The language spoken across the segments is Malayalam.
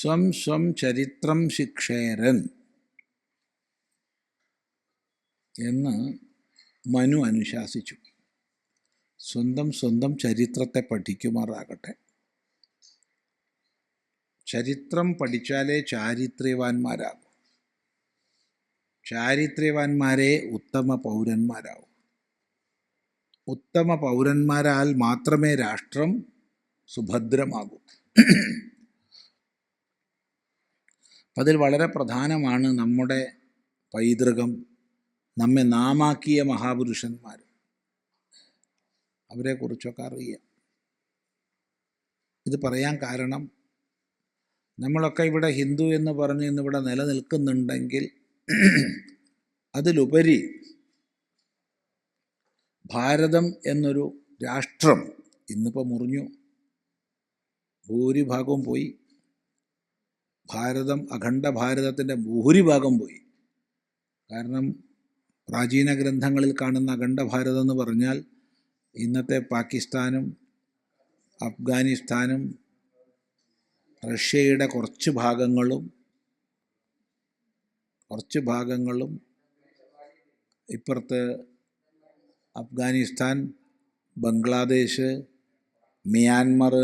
സ്വം സ്വം ചരിത്രം ശിക്ഷേരൻ എന്ന് മനു അനുശാസിച്ചു. സ്വന്തം സ്വന്തം ചരിത്രത്തെ പഠിക്കുമാറാകട്ടെ. ചരിത്രം പഠിച്ചാലേ ചാരിത്ര്യവാന്മാരാകും. ചാരിത്ര്യവാന്മാരെ ഉത്തമ പൗരന്മാരാകും. ഉത്തമ പൗരന്മാരാൽ മാത്രമേ രാഷ്ട്രം സുഭദ്രമാകൂ. അതിൽ വളരെ പ്രധാനമാണ് നമ്മുടെ പൈതൃകം, നമ്മെ നാമാക്കിയ മഹാപുരുഷന്മാർ. അവരെക്കുറിച്ചൊക്കെ അറിയാം. ഇത് പറയാൻ കാരണം, നമ്മളൊക്കെ ഇവിടെ ഹിന്ദു എന്ന് പറഞ്ഞ് ഇന്നിവിടെ നിലനിൽക്കുന്നുണ്ടെങ്കിൽ അതിലുപരി ഭാരതം എന്നൊരു രാഷ്ട്രം ഇന്നിപ്പോൾ മുറിഞ്ഞു, ഭൂരിഭാഗവും പോയി. ഭാരതം, അഖണ്ഡ ഭാരതത്തിൻ്റെ ഭൂരിഭാഗം പോയി. കാരണം പ്രാചീന ഗ്രന്ഥങ്ങളിൽ കാണുന്ന അഖണ്ഡ ഭാരതം എന്ന് പറഞ്ഞാൽ ഇന്നത്തെ പാകിസ്ഥാനും അഫ്ഗാനിസ്ഥാനും റഷ്യയുടെ കുറച്ച് ഭാഗങ്ങളും ഇപ്പുറത്ത് അഫ്ഗാനിസ്ഥാൻ, ബംഗ്ലാദേശ്, മ്യാൻമർ,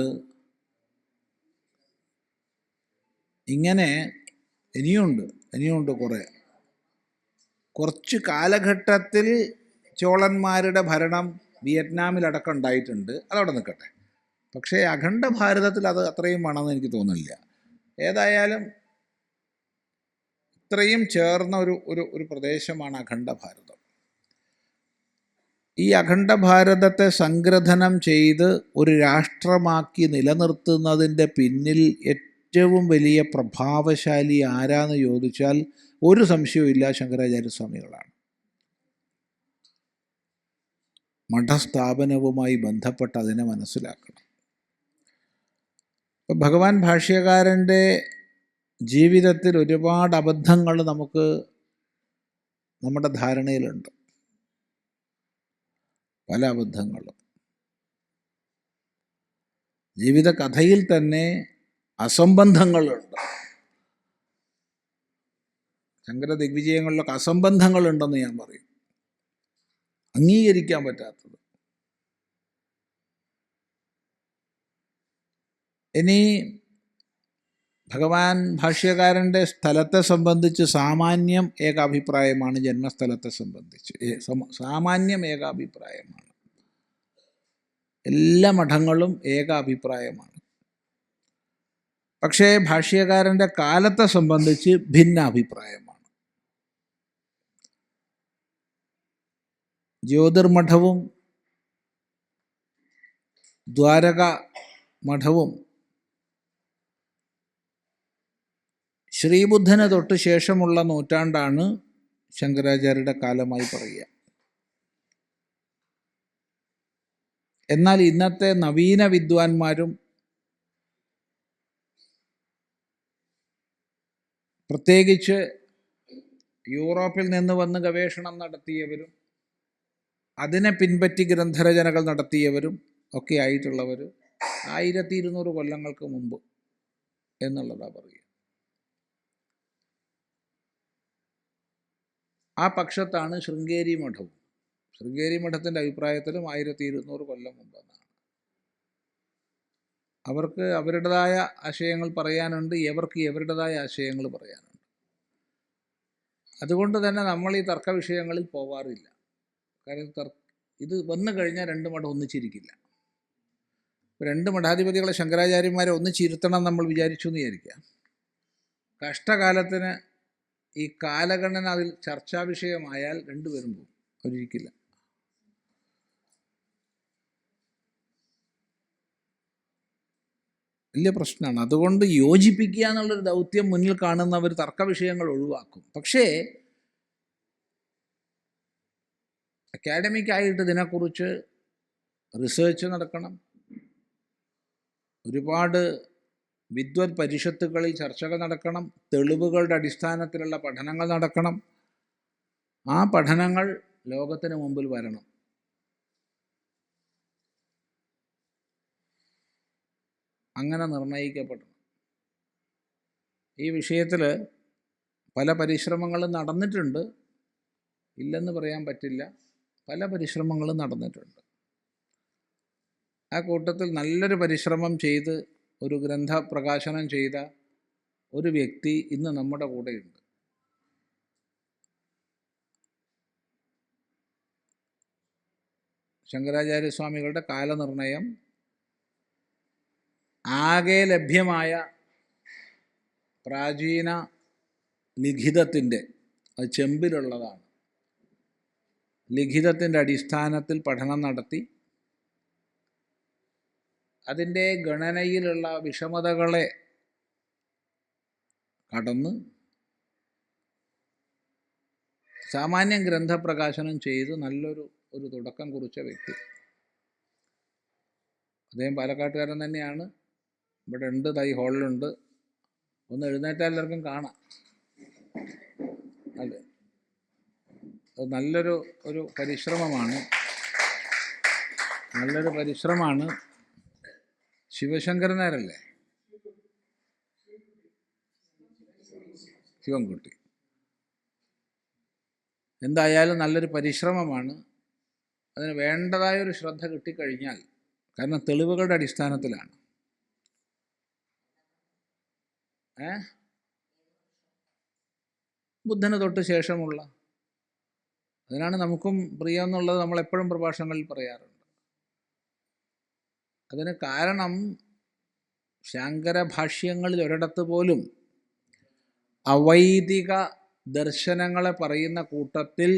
ഇങ്ങനെ ഇനിയുണ്ട് കുറച്ച് കാലഘട്ടത്തിൽ ചോളന്മാരുടെ ഭരണം വിയറ്റ്നാമിലടക്കം ഉണ്ടായിട്ടുണ്ട്. അതവിടെ നിൽക്കട്ടെ. പക്ഷേ അഖണ്ഡ ഭാരതത്തിൽ അത് അത്രയും വേണമെന്ന് എനിക്ക് തോന്നുന്നില്ല. ഏതായാലും ഇത്രയും ചേർന്ന ഒരു പ്രദേശമാണ് അഖണ്ഡ ഭാരതം. ഈ അഖണ്ഡ ഭാരതത്തെ സംഗ്രഥനം ചെയ്ത് ഒരു രാഷ്ട്രമാക്കി നിലനിർത്തുന്നതിൻ്റെ പിന്നിൽ ഏറ്റവും വലിയ പ്രഭാവശാലി ആരാന്ന് ചോദിച്ചാൽ ഒരു സംശയവുമില്ല, ശങ്കരാചാര്യസ്വാമികളാണ്. മഠസ്ഥാപനവുമായി ബന്ധപ്പെട്ട് അതിനെ മനസ്സിലാക്കണം. ഭഗവാൻ ഭാഷ്യകാരൻ്റെ ജീവിതത്തിൽ ഒരുപാട് അബദ്ധങ്ങൾ നമുക്ക് നമ്മുടെ ധാരണയിലുണ്ട്. പല അബദ്ധങ്ങളും ജീവിത കഥയിൽ തന്നെ അസംബന്ധങ്ങളുണ്ട്. ശങ്കര ദിഗ്വിജയങ്ങളിലൊക്കെ അസംബന്ധങ്ങളുണ്ടെന്ന് ഞാൻ പറയും, അംഗീകരിക്കാൻ പറ്റാത്തത്. ഇനി ഭഗവാൻ ഭാഷ്യകാരൻ്റെ സ്ഥലത്തെ സംബന്ധിച്ച് സാമാന്യം ഏകാഭിപ്രായമാണ്. ജന്മസ്ഥലത്തെ സംബന്ധിച്ച് സാമാന്യം ഏകാഭിപ്രായമാണ്. എല്ലാ മഠങ്ങളും ഏകാഭിപ്രായമാണ്. പക്ഷേ ഭാഷ്യകാരൻ്റെ കാലത്തെ സംബന്ധിച്ച് ഭിന്നാഭിപ്രായമാണ്. ജ്യോതിർമഠവും ദ്വാരക മഠവും ശ്രീബുദ്ധന് തൊട്ട് ശേഷമുള്ള നൂറ്റാണ്ടാണ് ശങ്കരാചാര്യരുടെ കാലമായി പറയുക. എന്നാൽ ഇന്നത്തെ നവീന വിദ്വാൻമാരും പ്രത്യേകിച്ച് യൂറോപ്പിൽ നിന്ന് വന്ന് ഗവേഷണം നടത്തിയവരും അതിനെ പിൻപറ്റി ഗ്രന്ഥരചനകൾ നടത്തിയവരും ഒക്കെ ആയിട്ടുള്ളവർ 1200 കൊല്ലങ്ങൾക്ക് മുമ്പ് എന്നുള്ളതാണ് പറയുക. ആ പക്ഷത്താണ് ശൃംഗേരി മഠവും. ശൃംഗേരി മഠത്തിൻ്റെ അഭിപ്രായത്തിലും 1200 കൊല്ലം മുമ്പെന്നാണ്. അവർക്ക് അവരുടേതായ ആശയങ്ങൾ പറയാനുണ്ട്, ഇവർക്ക് ഇവരുടേതായ ആശയങ്ങൾ പറയാനുണ്ട്. അതുകൊണ്ട് തന്നെ നമ്മൾ ഈ തർക്ക വിഷയങ്ങളിൽ പോവാറില്ല. കാര്യം ഇത് വന്നു കഴിഞ്ഞാൽ 2 മഠം ഒന്നിച്ചിരിക്കില്ല. 2 മഠാധിപതികളെ ശങ്കരാചാര്യന്മാരെ ഒന്നിച്ചിരുത്തണം നമ്മൾ വിചാരിച്ചു എന്ന് വിചാരിക്കാം. കഷ്ടകാലത്തിന് ഈ കാലഗണന അതിൽ ചർച്ചാ വിഷയമായാൽ 2 പേരും പോകും, അവരിരിക്കില്ല. വലിയ പ്രശ്നമാണ്. അതുകൊണ്ട് യോജിപ്പിക്കുക എന്നുള്ളൊരു ദൗത്യം മുന്നിൽ കാണുന്നവർ തർക്ക വിഷയങ്ങൾ ഒഴിവാക്കും. പക്ഷേ അക്കാഡമിക്കായിട്ട് ഇതിനെക്കുറിച്ച് റിസേർച്ച് നടക്കണം. ഒരുപാട് വിദ്വത് പരിഷത്തുകളിൽ ചർച്ചകൾ നടക്കണം. തെളിവുകളുടെ അടിസ്ഥാനത്തിലുള്ള പഠനങ്ങൾ നടക്കണം. ആ പഠനങ്ങൾ ലോകത്തിന് മുമ്പിൽ വരണം. അങ്ങനെ നിർണയിക്കപ്പെടണം. ഈ വിഷയത്തിൽ പല പരിശ്രമങ്ങളും നടന്നിട്ടുണ്ട്, ഇല്ലെന്ന് പറയാൻ പറ്റില്ല. പല പരിശ്രമങ്ങളും നടന്നിട്ടുണ്ട്. ആ കൂട്ടത്തിൽ നല്ലൊരു പരിശ്രമം ചെയ്ത് ഒരു ഗ്രന്ഥ പ്രകാശനം ചെയ്ത ഒരു വ്യക്തി ഇന്ന് നമ്മുടെ കൂടെയുണ്ട്. ശങ്കരാചാര്യസ്വാമികളുടെ കാലനിർണയം ആകെ ലഭ്യമായ പ്രാചീന ലിഖിതത്തിൻ്റെ, അത് ചെമ്പിലുള്ളതാണ്, ലിഖിതത്തിൻ്റെ അടിസ്ഥാനത്തിൽ പഠനം നടത്തി അതിൻ്റെ ഗണനയിലുള്ള വിഷമതകളെ കടന്ന് സാമാന്യം ഗ്രന്ഥപ്രകാശനം ചെയ്ത് നല്ലൊരു തുടക്കം കുറിച്ച വ്യക്തി. അദ്ദേഹം പാലക്കാട്ടുകാരൻ തന്നെയാണ്. ഇവിടെ ഉണ്ട്, തൈ ഹാളിലുണ്ട്. ഒന്ന് എഴുന്നേറ്റാൽ എല്ലാവർക്കും കാണാം. അതെ, അത് നല്ലൊരു പരിശ്രമമാണ്. നല്ലൊരു പരിശ്രമമാണ്. ശിവശങ്കരനാരല്ലേ? ശിവൻകുട്ടി. എന്തായാലും നല്ലൊരു പരിശ്രമമാണ്. അതിന് വേണ്ടതായൊരു ശ്രദ്ധ കിട്ടിക്കഴിഞ്ഞാൽ, കാരണം തെളിവുകളുടെ അടിസ്ഥാനത്തിലാണ്. ബുദ്ധന് തൊട്ട് ശേഷമുള്ള, അതിനാണ് നമുക്കും പ്രിയം എന്നുള്ളത് നമ്മളെപ്പോഴും പ്രഭാഷണങ്ങളിൽ പറയാറുണ്ട്. അതിന് കാരണം ശങ്കരഭാഷ്യങ്ങളിൽ ഒരിടത്ത് പോലും അവൈദിക ദർശനങ്ങളെ പറയുന്ന കൂട്ടത്തിൽ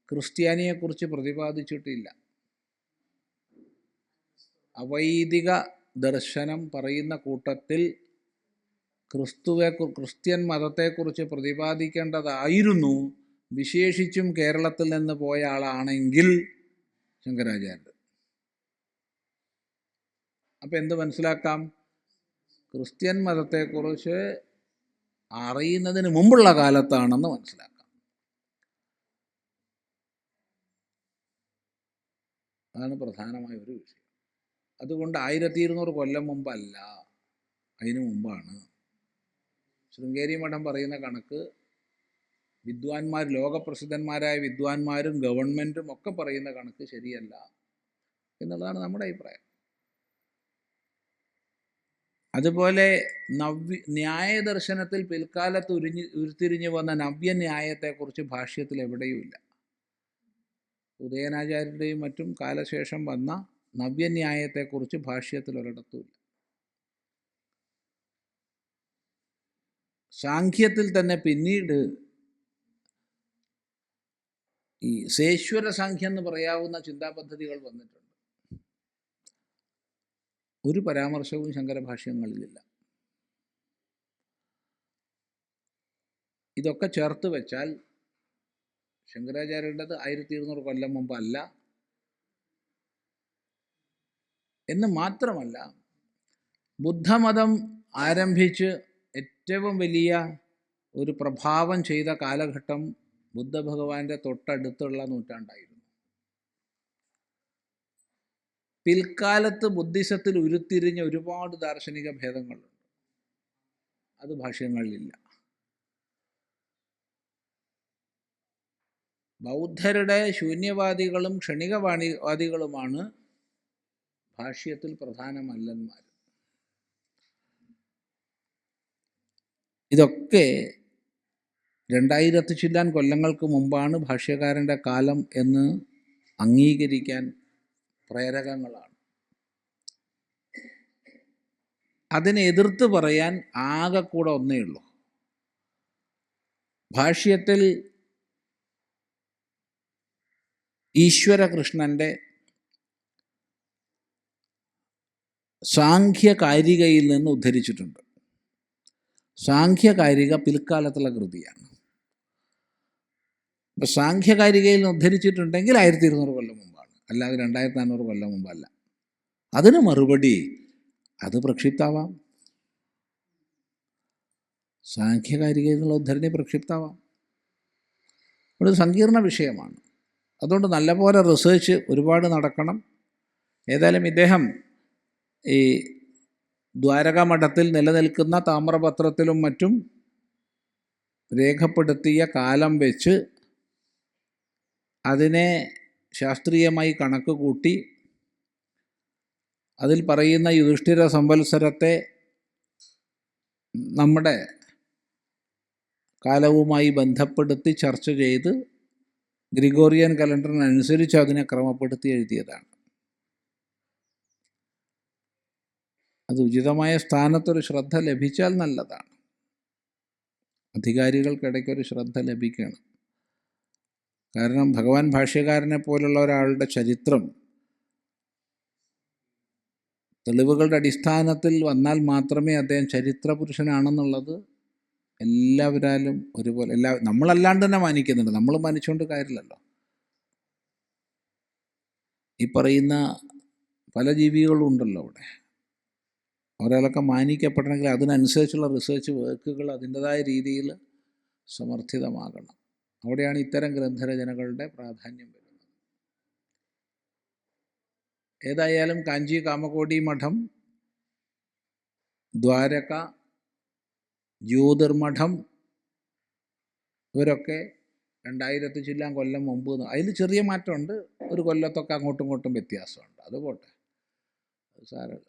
ക്രിസ്ത്യാനിയെക്കുറിച്ച് പ്രതിപാദിച്ചിട്ടില്ല. അവൈദിക ദർശനം പറയുന്ന കൂട്ടത്തിൽ ക്രിസ്ത്യൻ മതത്തെക്കുറിച്ച് പ്രതിപാദിക്കേണ്ടതായിരുന്നു, വിശേഷിച്ചും കേരളത്തിൽ നിന്ന് പോയ ആളാണെങ്കിൽ ശങ്കരാചാര്യർ. അപ്പം എന്ത് മനസ്സിലാക്കാം? ക്രിസ്ത്യൻ മതത്തെക്കുറിച്ച് അറിയുന്നതിന് മുമ്പുള്ള കാലത്താണെന്ന് മനസ്സിലാക്കാം. അതാണ് പ്രധാനമായ ഒരു വിഷയം. അതുകൊണ്ട് 1200 കൊല്ലം മുമ്പല്ല, അതിനു മുമ്പാണ്. ശൃംഗേരി മഠം പറയുന്ന കണക്ക് വിദ്വാൻമാർ, ലോകപ്രസിദ്ധന്മാരായ വിദ്വാൻമാരും ഗവൺമെൻറ്റും ഒക്കെ പറയുന്ന കണക്ക് ശരിയല്ല എന്നുള്ളതാണ് നമ്മുടെ അഭിപ്രായം. അതുപോലെ ന്യായദർശനത്തിൽ പിൽക്കാലത്ത് ഉരുത്തിരിഞ്ഞു വന്ന നവ്യന്യായത്തെക്കുറിച്ച് ഭാഷ്യത്തിൽ എവിടെയുമില്ല. ഉദയനാചാര്യരുടെയും മറ്റും കാലശേഷം വന്ന നവ്യന്യായത്തെക്കുറിച്ച് ഭാഷ്യത്തിൽ ഒരിടത്തുമില്ല. സാഖ്യത്തിൽ തന്നെ പിന്നീട് ഈ സേശ്വര സാഖ്യം എന്ന് പറയാവുന്ന ചിന്താപദ്ധതികൾ വന്നിട്ടുണ്ട്. ഒരു പരാമർശവും ശങ്കരഭാഷ്യങ്ങളിലില്ല. ഇതൊക്കെ ചേർത്ത് വെച്ചാൽ ശങ്കരാചാര്യരുടേത് 1200 കൊല്ലം മുമ്പല്ല എന്ന് മാത്രമല്ല, ബുദ്ധമതം ആരംഭിച്ച് ഏറ്റവും വലിയ ഒരു പ്രഭാവം ചെയ്ത കാലഘട്ടം ബുദ്ധഭഗവാന്റെ തൊട്ടടുത്തുള്ള നൂറ്റാണ്ടായിരുന്നു. പിൽക്കാലത്ത് ബുദ്ധിസത്തിൽ ഉരുത്തിരിഞ്ഞ ഒരുപാട് ദാർശനിക ഭേദങ്ങളുണ്ട്, അത് ഭാഷ്യങ്ങളിലില്ല. ബൗദ്ധരുടെ ശൂന്യവാദികളും ക്ഷണികവാദികളുമാണ് ഭാഷ്യത്തിൽ പ്രധാന മല്ലന്മാർ. ഇതൊക്കെ 2000 ചില്ലാൻ കൊല്ലങ്ങൾക്ക് മുമ്പാണ് ഭാഷ്യകാരൻ്റെ കാലം എന്ന് അംഗീകരിക്കാൻ പ്രേരകങ്ങളാണ്. അതിനെ എതിർത്ത് പറയാൻ ആകെ കൂടെ ഒന്നേ ഉള്ളൂ. ഭാഷ്യത്തിൽ ഈശ്വരകൃഷ്ണൻ്റെ സാഖ്യകാരികയിൽ നിന്ന് ഉദ്ധരിച്ചിട്ടുണ്ട്. സാഖ്യകാരിക പിൽക്കാലത്തുള്ള കൃതിയാണ്. അപ്പം സാഖ്യകാരികയിൽ നിന്ന് ഉദ്ധരിച്ചിട്ടുണ്ടെങ്കിൽ 1200 കൊല്ലം മുമ്പാണ്, അല്ലാതെ 2400 കൊല്ലം മുമ്പല്ല. അതിന് മറുപടി അത് പ്രക്ഷിപ്താവാം. സാഖ്യകാരികയിൽ നിന്നുള്ള ഉദ്ധരണി പ്രക്ഷിപ്താവാം. ഒരു സങ്കീർണ വിഷയമാണ്. അതുകൊണ്ട് നല്ലപോലെ റിസേർച്ച് ഒരുപാട് നടക്കണം. ഏതായാലും ഇദ്ദേഹം ഈ ദ്വാരകാമഠത്തിൽ നിലനിൽക്കുന്ന താമ്രപത്രത്തിലും മറ്റും രേഖപ്പെടുത്തിയ കാലം വെച്ച് അതിനെ ശാസ്ത്രീയമായി കണക്ക് കൂട്ടി അതിൽ പറയുന്ന യുധിഷ്ഠിര സംവത്സരത്തെ നമ്മുടെ കാലവുമായി ബന്ധപ്പെടുത്തി ചർച്ച ചെയ്ത് ഗ്രിഗോറിയൻ കലണ്ടറിനനുസരിച്ച് അതിനെ ക്രമപ്പെടുത്തി എഴുതിയതാണ്. അത് ഉചിതമായ സ്ഥാനത്തൊരു ശ്രദ്ധ ലഭിച്ചാൽ നല്ലതാണ്. അധികാരികൾക്കിടയ്ക്കൊരു ശ്രദ്ധ ലഭിക്കണം. കാരണം ഭഗവാൻ ഭാഷ്യകാരനെ പോലുള്ള ഒരാളുടെ ചരിത്രം തെളിവുകളുടെ അടിസ്ഥാനത്തിൽ വന്നാൽ മാത്രമേ അദ്ദേഹം ചരിത്ര പുരുഷനാണെന്നുള്ളത് എല്ലാവരാലും ഒരുപോലെ നമ്മളല്ലാണ്ട് തന്നെ മാനിക്കുന്നുണ്ട്. നമ്മൾ മാനിച്ചുകൊണ്ട് കാര്യമില്ലല്ലോ. ഈ പറയുന്ന പല ജീവികളും ഉണ്ടല്ലോ അവിടെ. അവരാലൊക്കെ മാനിക്കപ്പെടണമെങ്കിൽ അതിനനുസരിച്ചുള്ള റിസർച്ച് വർക്കുകൾ അതിൻ്റെതായ രീതിയിൽ സമർത്ഥിതമാകണം. അവിടെയാണ് ഇത്തരം ഗ്രന്ഥരചനകളുടെ പ്രാധാന്യം വരുന്നത്. ഏതായാലും കാഞ്ചി കാമകോടി മഠം, ദ്വാരക, ജ്യോതിർമഠം ഇവരൊക്കെ 2000 ചില്ലാൻ കൊല്ലം മുമ്പ്. അതിൽ ചെറിയ മാറ്റമുണ്ട്, ഒരു കൊല്ലത്തൊക്കെ അങ്ങോട്ടും ഇങ്ങോട്ടും വ്യത്യാസമുണ്ട്. അത് പോട്ടെ, അത് സാരമില്ല.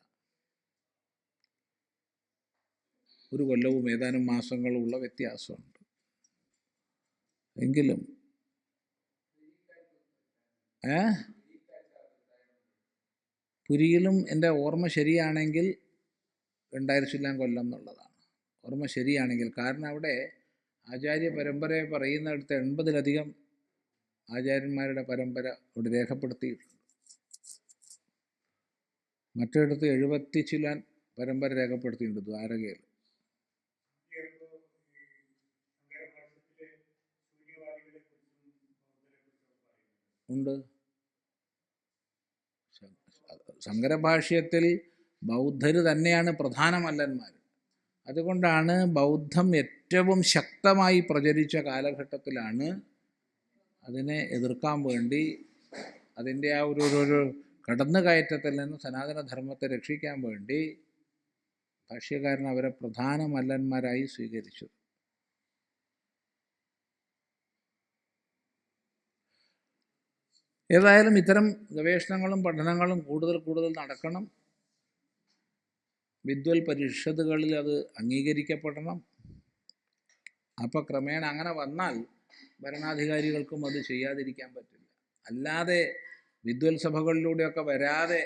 ഒരു കൊല്ലവും ഏതാനും മാസങ്ങളുമുള്ള വ്യത്യാസമുണ്ട്. എങ്കിലും പുരിയിലും എൻ്റെ ഓർമ്മ ശരിയാണെങ്കിൽ 2000 ചില്ലാൻ കൊല്ലം എന്നുള്ളതാണ് ഓർമ്മ ശരിയാണെങ്കിൽ. കാരണം അവിടെ ആചാര്യ പരമ്പരയെ പറയുന്നിടത്ത് 80-ലധികം ആചാര്യന്മാരുടെ പരമ്പര ഇവിടെ രേഖപ്പെടുത്തിയിട്ടുണ്ട്. മറ്റിടത്ത് 70 ചില്ലാൻ പരമ്പര രേഖപ്പെടുത്തിയിട്ടുണ്ട് ദ്വാരകയിൽ. ഉണ്ട്. ശങ്കരഭാഷ്യത്തിൽ ബൗദ്ധർ തന്നെയാണ് പ്രധാന മല്ലന്മാർ. അതുകൊണ്ടാണ് ബൗദ്ധം ഏറ്റവും ശക്തമായി പ്രചരിച്ച കാലഘട്ടത്തിലാണ് അതിനെ എതിർക്കാൻ വേണ്ടി, അതിൻ്റെ ആ ഒരു കടന്നുകയറ്റത്തിൽ നിന്ന് സനാതനധർമ്മത്തെ രക്ഷിക്കാൻ വേണ്ടി ഭാഷ്യകാരൻ അവരെ പ്രധാന മല്ലന്മാരായി സ്വീകരിച്ചു. ഏതായാലും ഇത്തരം ഗവേഷണങ്ങളും പഠനങ്ങളും കൂടുതൽ നടക്കണം. വിദ്വൽ പരിഷത്തുകളിൽ അത് അംഗീകരിക്കപ്പെടണം. അപ്പോൾ ക്രമേണ അങ്ങനെ വന്നാൽ ഭരണാധികാരികൾക്കും അത് ചെയ്യാതിരിക്കാൻ പറ്റില്ല. അല്ലാതെ വിദ്വൽ സഭകളിലൂടെയൊക്കെ വരാതെ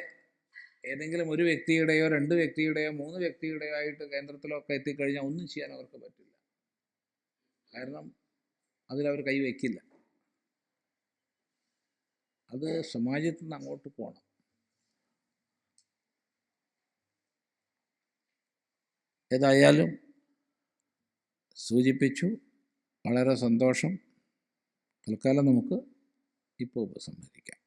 ഏതെങ്കിലും ഒരു വ്യക്തിയുടെയോ 2 വ്യക്തിയുടെയോ 3 വ്യക്തിയുടെയോ ആയിട്ട് കേന്ദ്രത്തിലൊക്കെ എത്തിക്കഴിഞ്ഞാൽ ഒന്നും ചെയ്യാൻ അവർക്ക് പറ്റില്ല. കാരണം അതിലവർ കൈവയ്ക്കില്ല. അത് സമാജത്തിൽ നിന്ന് അങ്ങോട്ട് പോകണം. ഏതായാലും സൂചിപ്പിച്ചു. വളരെ സന്തോഷം. തൽക്കാലം നമുക്ക് ഇപ്പോൾ ഉപസംഹരിക്കാം.